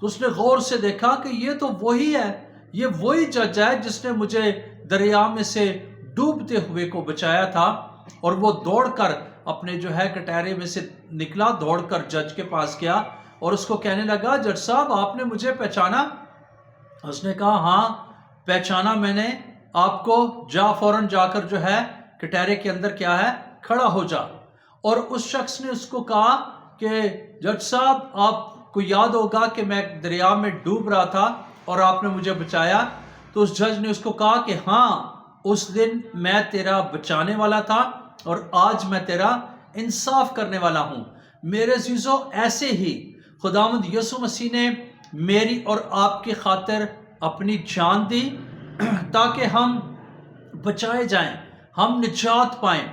تو اس نے غور سے دیکھا کہ یہ تو وہی ہے، یہ وہی جج ہے جس نے مجھے دریا میں سے ڈوبتے ہوئے کو بچایا تھا۔ اور وہ دوڑ کر اپنے جو ہے کٹہرے میں سے نکلا، دوڑ کر جج کے پاس گیا اور اس کو کہنے لگا، جج صاحب آپ نے مجھے پہچانا؟ اس نے کہا ہاں پہچانا میں نے آپ کو، فوراً جا کر جو ہے کٹہرے کے اندر کیا ہے کھڑا ہو جا۔ اور اس شخص نے اس کو کہا کہ جج صاحب آپ کو یاد ہوگا کہ میں دریا میں ڈوب رہا تھا اور آپ نے مجھے بچایا۔ تو اس جج نے اس کو کہا کہ ہاں اس دن میں تیرا بچانے والا تھا اور آج میں تیرا انصاف کرنے والا ہوں۔ میرے عزیزو، ایسے ہی خداوند یسوع مسیح نے میری اور آپ کی خاطر اپنی جان دی تاکہ ہم بچائے جائیں، ہم نجات پائیں،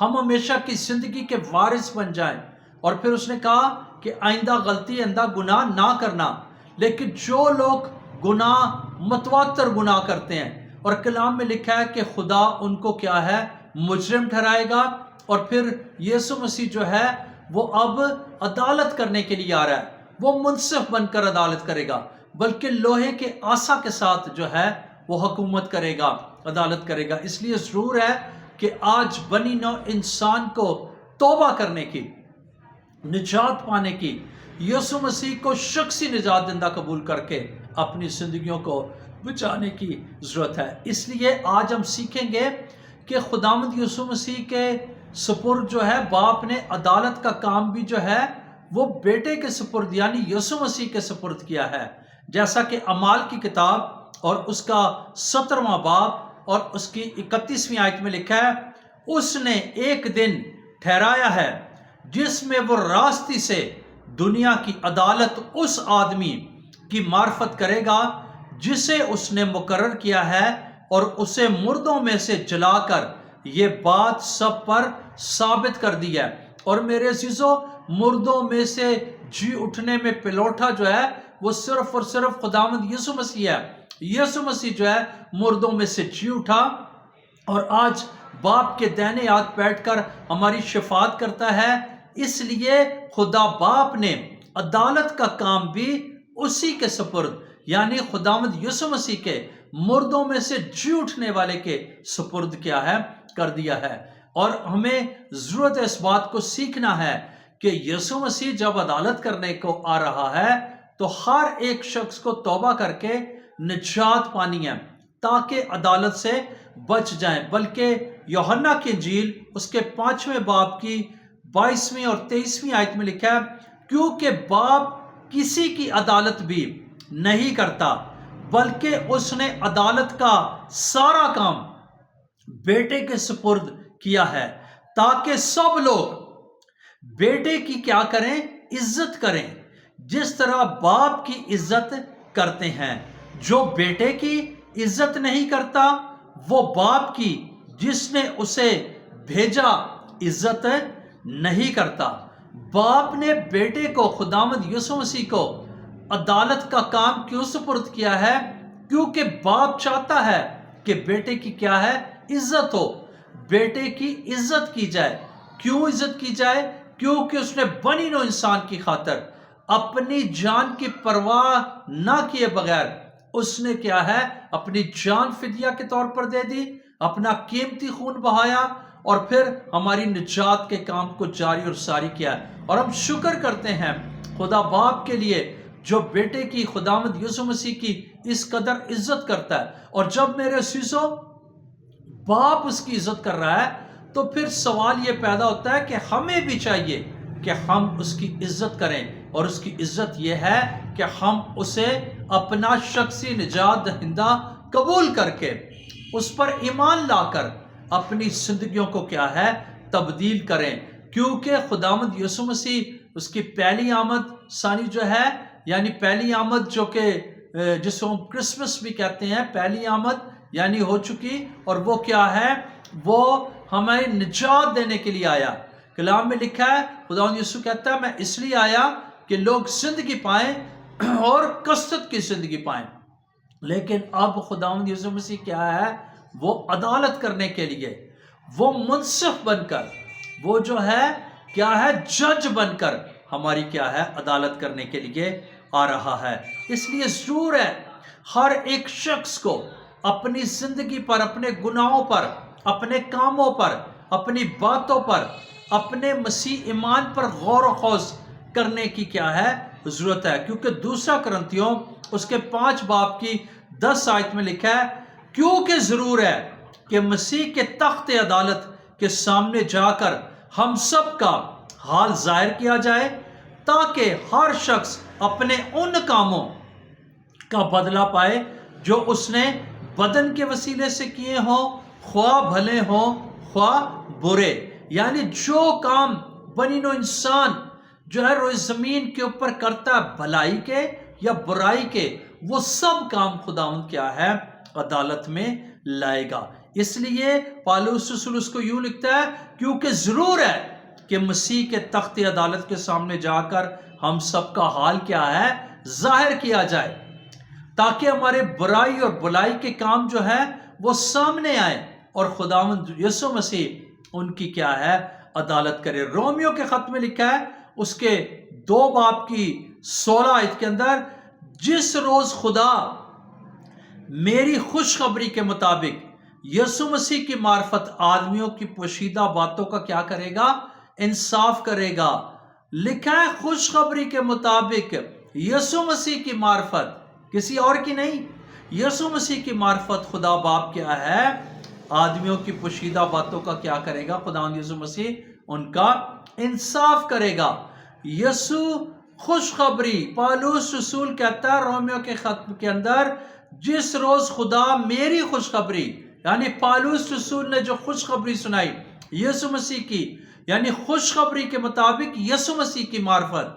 ہم ہمیشہ کی زندگی کے وارث بن جائیں۔ اور پھر اس نے کہا کہ آئندہ غلطی، آئندہ گناہ نہ کرنا۔ لیکن جو لوگ گناہ، متواتر گناہ کرتے ہیں، اور کلام میں لکھا ہے کہ خدا ان کو کیا ہے مجرم ٹھہرائے گا، اور پھر یسوع مسیح جو ہے وہ اب عدالت کرنے کے لیے آ رہا ہے، وہ منصف بن کر عدالت کرے گا، بلکہ لوہے کے عصا کے ساتھ جو ہے وہ حکومت کرے گا، عدالت کرے گا۔ اس لیے ضرور ہے کہ آج بنی نوع انسان کو توبہ کرنے کی، نجات پانے کی، یسوع مسیح کو شخصی نجات دہندہ قبول کر کے اپنی زندگیوں کو بچانے کی ضرورت ہے۔ اس لیے آج ہم سیکھیں گے کہ خداوند یسوع مسیح کے سپرد جو ہے باپ نے عدالت کا کام بھی جو ہے وہ بیٹے کے سپرد یعنی یسوع مسیح کے سپرد کیا ہے، جیسا کہ اعمال کی کتاب اور اس کا 17واں باب اور اس کی 31ویں آیت میں لکھا ہے، اس نے ایک دن ٹھہرایا ہے جس میں وہ راستی سے دنیا کی عدالت اس آدمی کی معرفت کرے گا جسے اس نے مقرر کیا ہے، اور اسے مردوں میں سے جلا کر یہ بات سب پر ثابت کر دی ہے۔ اور میرے عزیزو، مردوں میں سے جی اٹھنے میں پلوٹا جو ہے وہ صرف اور صرف خداوند یسوع مسیح ہے۔ یسوع مسیح جو ہے مردوں میں سے جی اٹھا اور آج باپ کے دائنے ہاتھ بیٹھ کر ہماری شفاعت کرتا ہے۔ اس لیے خدا باپ نے عدالت کا کام بھی اسی کے سپرد یعنی خداوند یسوع مسیح کے مردوں میں سے جی اٹھنے والے کے سپرد کیا ہے کر دیا ہے۔ اور ہمیں ضرورت ہے اس بات کو سیکھنا ہے کہ یسوع مسیح جب عدالت کرنے کو آ رہا ہے تو ہر ایک شخص کو توبہ کر کے نجات پانی ہے تاکہ عدالت سے بچ جائیں۔ بلکہ یوحنا کی انجیل اس کے 5ویں باب کی 22ویں اور 23ویں آیت میں لکھا ہے، کیونکہ باپ کسی کی عدالت بھی نہیں کرتا بلکہ اس نے عدالت کا سارا کام بیٹے کے سپرد کیا ہے تاکہ سب لوگ بیٹے کی کیا کریں، عزت کریں، جس طرح باپ کی عزت کرتے ہیں۔ جو بیٹے کی عزت نہیں کرتا وہ باپ کی جس نے اسے بھیجا عزت نہیں کرتا۔ باپ نے بیٹے کو خداوند یسوع مسیح کو عدالت کا کام کیوں سپرد کیا ہے؟ کیونکہ باپ چاہتا ہے کہ بیٹے کی کیا ہے عزت ہو، بیٹے کی عزت کی جائے۔ کیوں عزت کی جائے؟ کیونکہ اس نے بنی نوع انسان کی خاطر اپنی جان کی پرواہ نہ کیے بغیر اس نے کیا ہے اپنی جان فدیہ کے طور پر دے دی، اپنا قیمتی خون بہایا اور پھر ہماری نجات کے کام کو جاری اور ساری کیا ہے۔ اور ہم شکر کرتے ہیں خدا باپ کے لیے جو بیٹے کی، خداوند یسوع مسیح کی اس قدر عزت کرتا ہے۔ اور جب میرے عزیزو باپ اس کی عزت کر رہا ہے تو پھر سوال یہ پیدا ہوتا ہے کہ ہمیں بھی چاہیے کہ ہم اس کی عزت کریں، اور اس کی عزت یہ ہے کہ ہم اسے اپنا شخصی نجات دہندہ قبول کر کے اس پر ایمان لا کر اپنی زندگیوں کو کیا ہے تبدیل کریں۔ کیونکہ خداوند یسوع مسیح اس کی پہلی آمد ثانی جو ہے یعنی پہلی آمد جو کہ جس کو ہم کرسمس بھی کہتے ہیں، پہلی آمد یعنی ہو چکی، اور وہ کیا ہے وہ ہمیں نجات دینے کے لیے آیا۔ کلام میں لکھا ہے خداوند یسوع کہتا ہے میں اس لیے آیا کہ لوگ زندگی پائیں اور کثرت کی زندگی پائیں۔ لیکن اب خداوند یسوع مسیح کیا ہے وہ عدالت کرنے کے لیے، وہ منصف بن کر، وہ جو ہے کیا ہے جج بن کر ہماری کیا ہے عدالت کرنے کے لیے آ رہا ہے۔ اس لیے ضرور ہے ہر ایک شخص کو اپنی زندگی پر، اپنے گناہوں پر، اپنے کاموں پر، اپنی باتوں پر، اپنے مسیح ایمان پر غور و خوض کرنے کی کیا ہے؟ ضرورت ہے، کیونکہ دوسرا کرنتھیوں اس کے 5 باب کی 10 آیت میں لکھا ہے، کیونکہ ضرور ہے کہ مسیح کے تخت عدالت کے سامنے جا کر ہم سب کا حال ظاہر کیا جائے، تاکہ ہر شخص اپنے ان کاموں کا بدلہ پائے جو اس نے بدن کے وسیلے سے کیے ہوں، خواہ بھلے ہوں خواہ برے۔ یعنی جو کام بنی نوع انسان جو ہے روئے زمین کے اوپر کرتا ہے، بھلائی کے یا برائی کے، وہ سب کام خداوند کیا ہے؟ عدالت میں لائے گا۔ اس لیے پالوس رسول اس کو یوں لکھتا ہے، کیونکہ ضرور ہے کہ مسیح کے تخت عدالت کے سامنے جا کر ہم سب کا حال کیا ہے؟ ظاہر کیا جائے، تاکہ ہمارے برائی اور بلائی کے کام جو ہے وہ سامنے آئے اور خداوند یسوع مسیح ان کی کیا ہے؟ عدالت کرے۔ رومیو کے خط میں لکھا ہے اس کے 2 باب کی 16 آیت کے اندر، جس روز خدا میری خوشخبری کے مطابق یسوع مسیح کی معرفت آدمیوں کی پوشیدہ باتوں کا کیا کرے گا؟ انصاف کرے گا۔ لکھا ہے خوشخبری کے مطابق یسوع مسیح کی معرفت، کسی اور کی نہیں، یسوع مسیح کی معرفت خدا باپ کیا ہے؟ آدمیوں کی پوشیدہ باتوں کا کیا کرے گا؟ خداوند یسوع مسیح ان کا انصاف کرے گا۔ یسوع خوشخبری، پالوس رسول کہتا ہے رومیو کے خط کے اندر، جس روز خدا میری خوشخبری، یعنی پالوس رسول نے جو خوشخبری سنائی یسوع مسیح کی، یعنی خوشخبری کے مطابق یسوع مسیح کی معرفت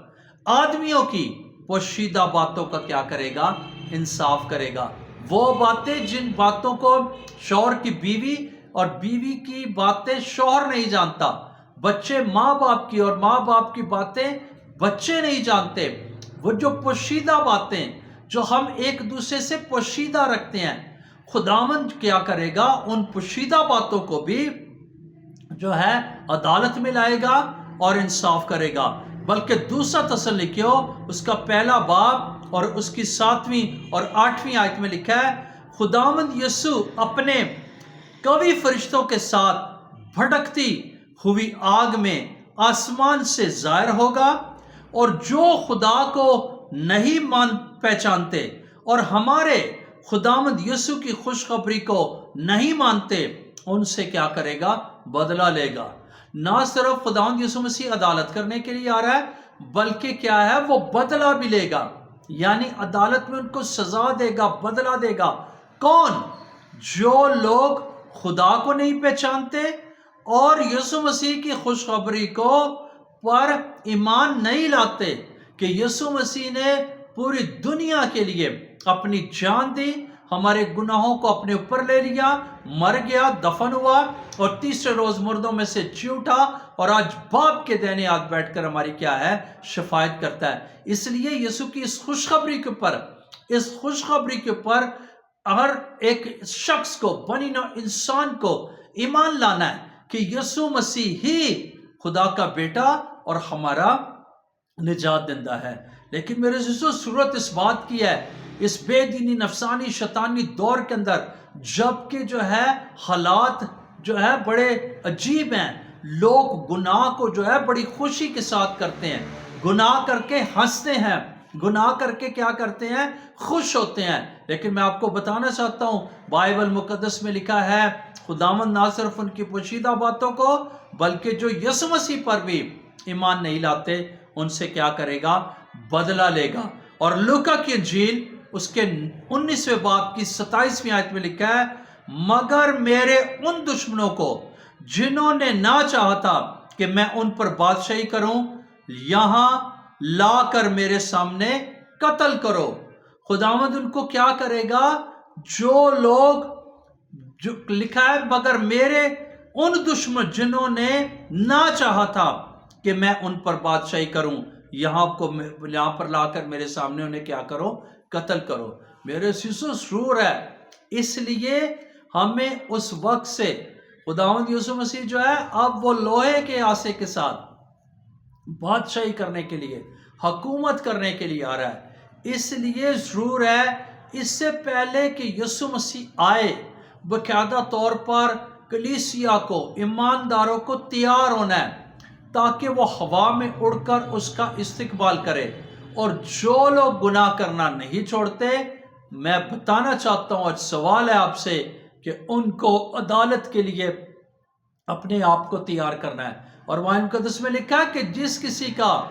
آدمیوں کی پوشیدہ باتوں کا کیا کرے گا؟ انصاف کرے گا۔ وہ باتیں جن باتوں کو شوہر کی بیوی اور بیوی کی باتیں شوہر نہیں جانتا، بچے ماں باپ کی اور ماں باپ کی باتیں بچے نہیں جانتے، وہ جو پوشیدہ باتیں جو ہم ایک دوسرے سے پوشیدہ رکھتے ہیں، خداوند کیا کرے گا؟ ان پوشیدہ باتوں کو بھی جو ہے عدالت میں لائے گا اور انصاف کرے گا۔ بلکہ دوسرا تسلنیکیوں اس کا 1 باب اور اس کی 7ویں اور 8ویں آیت میں لکھا ہے، خداوند یسوع اپنے قوی فرشتوں کے ساتھ بھڑکتی ہوئی آگ میں آسمان سے ظاہر ہوگا، اور جو خدا کو نہیں پہچانتے اور ہمارے خداوند یسوع کی خوشخبری کو نہیں مانتے، ان سے کیا کرے گا؟ بدلہ لے گا۔ نہ صرف خداوند یسوع مسیح عدالت کرنے کے لیے آ رہا ہے، بلکہ کیا ہے؟ وہ بدلہ بھی لے گا، یعنی عدالت میں ان کو سزا دے گا، بدلہ دے گا۔ کون؟ جو لوگ خدا کو نہیں پہچانتے اور یسوع مسیح کی خوشخبری کو پر ایمان نہیں لاتے کہ یسوع مسیح نے پوری دنیا کے لیے اپنی جان دی، ہمارے گناہوں کو اپنے اوپر لے لیا، مر گیا، دفن ہوا اور تیسرے روز مردوں میں سے جی اٹھا، اور آج باپ کے دائنے ہاتھ بیٹھ کر ہماری کیا ہے؟ شفاعت کرتا ہے۔ اس لیے یسوع کی اس خوشخبری کے اوپر ہر ایک شخص کو، بنی نوع انسان کو ایمان لانا ہے کہ یسوع مسیح ہی خدا کا بیٹا اور ہمارا نجات دندہ ہے۔ لیکن میرے عزیزو، ضرورت اس بات کی ہے، اس بے دینی نفسانی شیطانی دور کے اندر، جبکہ جو ہے حالات جو ہے بڑے عجیب ہیں، لوگ گناہ کو جو ہے بڑی خوشی کے ساتھ کرتے ہیں، گناہ کر کے ہنستے ہیں، گناہ کر کے کیا کرتے ہیں؟ خوش ہوتے ہیں۔ لیکن میں آپ کو بتانا چاہتا ہوں، بائبل مقدس میں لکھا ہے، خداوند نہ صرف ان کی پوشیدہ باتوں کو بلکہ جو یسوع مسیح پر بھی ایمان نہیں لاتے ان سے کیا کرے گا؟ بدلہ لے گا۔ اور لوکا کی انجیل اس کے 19ویں باب کی 27ویں آیت میں لکھا ہے، مگر میرے ان دشمنوں کو جنہوں نے نہ چاہا تھا کہ میں ان پر بادشاہی کروں، یہاں لا کر میرے سامنے قتل کرو۔ خداوند ان کو کیا کرے گا؟ جو لوگ، جو لکھا ہے، مگر میرے ان دشمن جنہوں نے نہ چاہا تھا کہ میں ان پر بادشاہی کروں، یہاں پر لا کر میرے سامنے انہیں کیا کرو؟ قتل کرو۔ میرے سیسو ضرور ہے، اس لیے ہمیں اس وقت سے خداوند یسوع مسیح جو ہے اب وہ لوہے کے آسے کے ساتھ بادشاہی کرنے کے لیے، حکومت کرنے کے لیے آ رہا ہے۔ اس لیے ضرور ہے اس سے پہلے کہ یسوع مسیح آئے باقاعدہ طور پر کلیسیا کو، ایمانداروں کو تیار ہونا ہے تاکہ وہ ہوا میں اڑ کر اس کا استقبال کرے۔ اور جو لوگ گناہ کرنا نہیں چھوڑتے، میں بتانا چاہتا ہوں، آج سوال ہے آپ سے کہ ان کو عدالت کے لیے اپنے آپ کو تیار کرنا ہے۔ اور وہاں مقدس میں لکھا ہے کہ جس کسی کا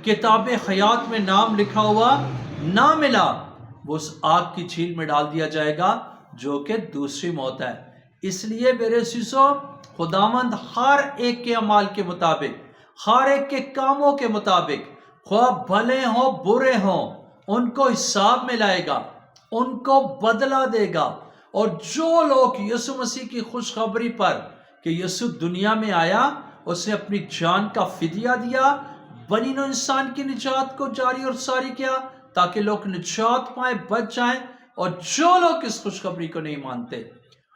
کتاب حیات میں نام لکھا ہوا نہ ملا، وہ اس آگ کی جھیل میں ڈال دیا جائے گا جو کہ دوسری موت ہے۔ اس لیے میرے عزیزو، خداوند ہر ایک کے اعمال کے مطابق، ہر ایک کے کاموں کے مطابق، خواہ بھلے ہوں برے ہوں، ان کو حساب میں لائے گا، ان کو بدلہ دے گا۔ اور جو لوگ یسوع مسیح کی خوشخبری پر کہ یسوع دنیا میں آیا، اس نے اپنی جان کا فدیہ دیا، بنی نوع انسان کی نجات کو جاری اور ساری کیا تاکہ لوگ نجات پائیں، بچ جائیں۔ اور جو لوگ اس خوشخبری کو نہیں مانتے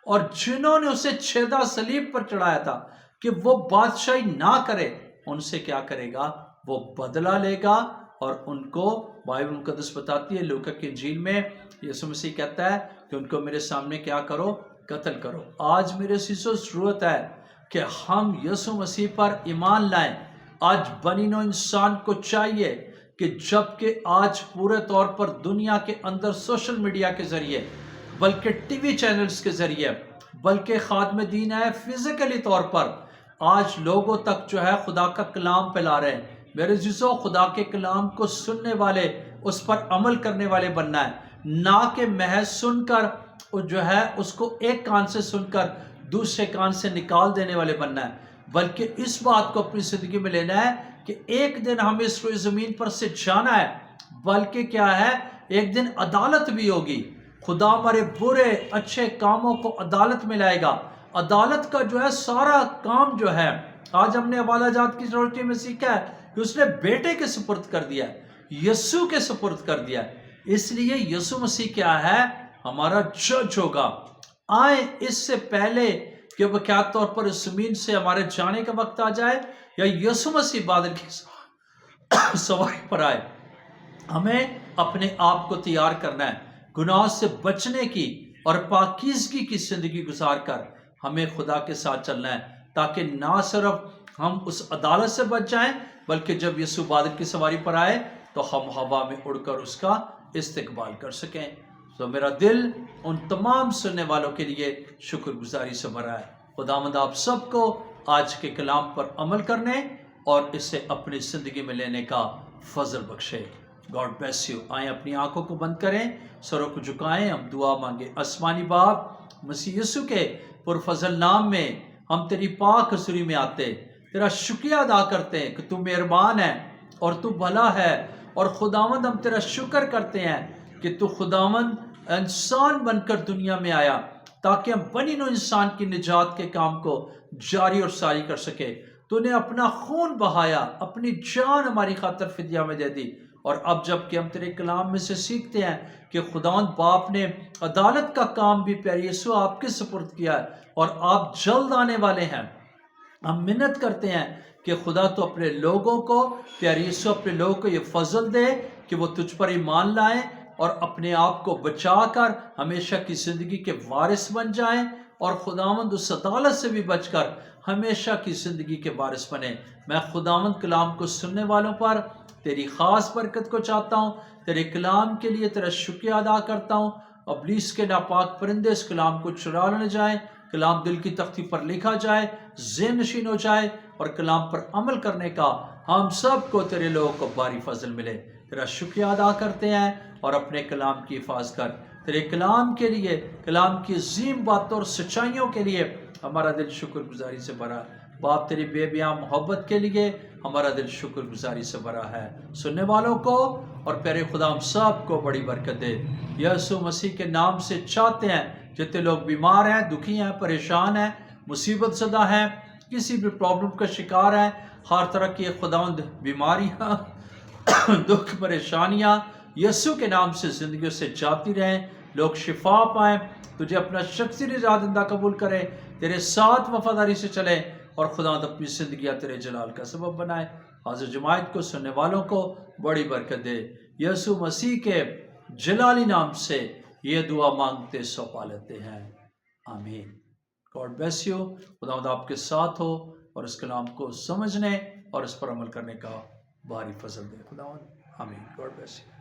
اور جنہوں نے اسے چھیدا صلیب پر چڑھایا تھا کہ وہ بادشاہی نہ کرے، ان سے کیا کرے گا؟ وہ بدلہ لے گا۔ اور ان کو بائبل مقدس بتاتی ہے، لوکا کی انجیل میں یسوع مسیح کہتا ہے کہ ان کو میرے سامنے کیا کرو؟ قتل کرو۔ آج میرے عزیزو ضرورت ہے کہ ہم یسوع مسیح پر ایمان لائیں۔ آج بنی نوع انسان کو چاہیے کہ جبکہ آج پورے طور پر دنیا کے اندر سوشل میڈیا کے ذریعے، بلکہ ٹی وی چینلز کے ذریعے، بلکہ خادم دین ہے فزیکلی طور پر آج لوگوں تک جو ہے خدا کا کلام پھیلا رہے ہیں۔ میرے عزیزو، خدا کے کلام کو سننے والے، اس پر عمل کرنے والے بننا ہے، نہ کہ محض سن کر جو ہے اس کو ایک کان سے سن کر دوسرے کان سے نکال دینے والے بننا ہے، بلکہ اس بات کو اپنی زندگی میں لینا ہے کہ ایک دن ہمیں اس روئے زمین پر سے جانا ہے، بلکہ کیا ہے، ایک دن عدالت بھی ہوگی۔ خدا ہمارے برے اچھے کاموں کو عدالت میں لائے گا۔ عدالت کا جو ہے سارا کام جو ہے، آج ہم نے حوالہ جات کی روشنی میں سیکھا ہے کہ اس نے بیٹے کے سپرد کر دیا ہے، یسوع کے سپرد کر دیا ہے۔ اس لیے یسوع مسیح کیا ہے؟ ہمارا جج ہوگا۔ آئیں اس سے پہلے کہ واقعات طور پر اس زمین سے ہمارے جانے کا وقت آ جائے یا یسوع مسیح بادل کی سواری پر آئے، ہمیں اپنے آپ کو تیار کرنا ہے گناہ سے بچنے کی اور پاکیزگی کی زندگی گزار کر ہمیں خدا کے ساتھ چلنا ہے، تاکہ نہ صرف ہم اس عدالت سے بچ جائیں، بلکہ جب یسوع بادل کی سواری پر آئے تو ہم ہوا میں اڑ کر اس کا استقبال کر سکیں۔ تو میرا دل ان تمام سننے والوں کے لیے شکر گزاری سے بھرا ہے۔ خداوند آپ سب کو آج کے کلام پر عمل کرنے اور اسے اپنی زندگی میں لینے کا فضل بخشے۔ God bless you. آئیں اپنی آنکھوں کو بند کریں، سروں کو جھکائیں، ہم دعا مانگیں۔ آسمانی باپ، مسیح یسوع کے پرفضل نام میں ہم تیری پاک حضوری میں آتے، تیرا شکریہ ادا کرتے ہیں کہ تو مہربان ہے اور تو بھلا ہے۔ اور خداوند ہم تیرا شکر کرتے ہیں کہ تو خداوند انسان بن کر دنیا میں آیا تاکہ ہم بنی نوع انسان کی نجات کے کام کو جاری اور ساری کر سکے۔ تو نے اپنا خون بہایا، اپنی جان ہماری خاطر فدیہ میں دے دی۔ اور اب جب کہ ہم تیرے کلام میں سے سیکھتے ہیں کہ خداوند باپ نے عدالت کا کام بھی پیارے یسوع آپ کے سپرد کیا ہے اور آپ جلد آنے والے ہیں، ہم منت کرتے ہیں کہ خدا تو اپنے لوگوں کو، پیارے یسوع اپنے لوگوں کو یہ فضل دے کہ وہ تجھ پر ایمان لائیں اور اپنے آپ کو بچا کر ہمیشہ کی زندگی کے وارث بن جائیں، اور خداوند اس عدالت سے بھی بچ کر ہمیشہ کی زندگی کے وارث بنے۔ میں خداوند کلام کو سننے والوں پر تیری خاص برکت کو چاہتا ہوں، تیرے کلام کے لیے تیرا شکریہ ادا کرتا ہوں۔ ابلیس کے ناپاک پرندے اس کلام کو چرا نہ جائیں، کلام دل کی تختی پر لکھا جائے، ذہن نشین ہو جائے، اور کلام پر عمل کرنے کا ہم سب کو تیرے لوگوں کو باری فضل ملے۔ تیرا شکریہ ادا کرتے ہیں اور اپنے کلام کی حفاظت کر۔ تیرے کلام کے لیے، کلام کی عظیم باتوں اور سچائیوں کے لیے ہمارا دل شکر گزاری سے بھرا۔ باپ تیری بے بیاں محبت کے لیے ہمارا دل شکر گزاری سے بھرا ہے۔ سننے والوں کو اور پیارے خدا ہم سب کو بڑی برکت دے۔ یسوع مسیح کے نام سے چاہتے ہیں جتنے لوگ بیمار ہیں، دکھی ہیں، پریشان ہیں، مصیبت زدہ ہیں، کسی بھی پرابلم کا شکار ہیں، ہر طرح کی خداوند بیماریاں، دکھ، پریشانیاں یسوع کے نام سے زندگیوں سے جاتی رہیں، لوگ شفا پائیں، تجھے اپنا شخصی نجات دہندہ قبول کریں، تیرے ساتھ وفاداری سے چلیں، اور خداوند اپنی زندگیاں تیرے جلال کا سبب بنائے۔ حاضر جماعت کو، سننے والوں کو بڑی برکت دے۔ یسوع مسیح کے جلالی نام سے یہ دعا مانگتے سونپا لیتے ہیں، آمین۔ God bless you. خداوند آپ کے ساتھ ہو اور اس کلام کو سمجھنے اور اس پر عمل کرنے کا بھاری فضل دے خداوند، آمین۔ God bless you.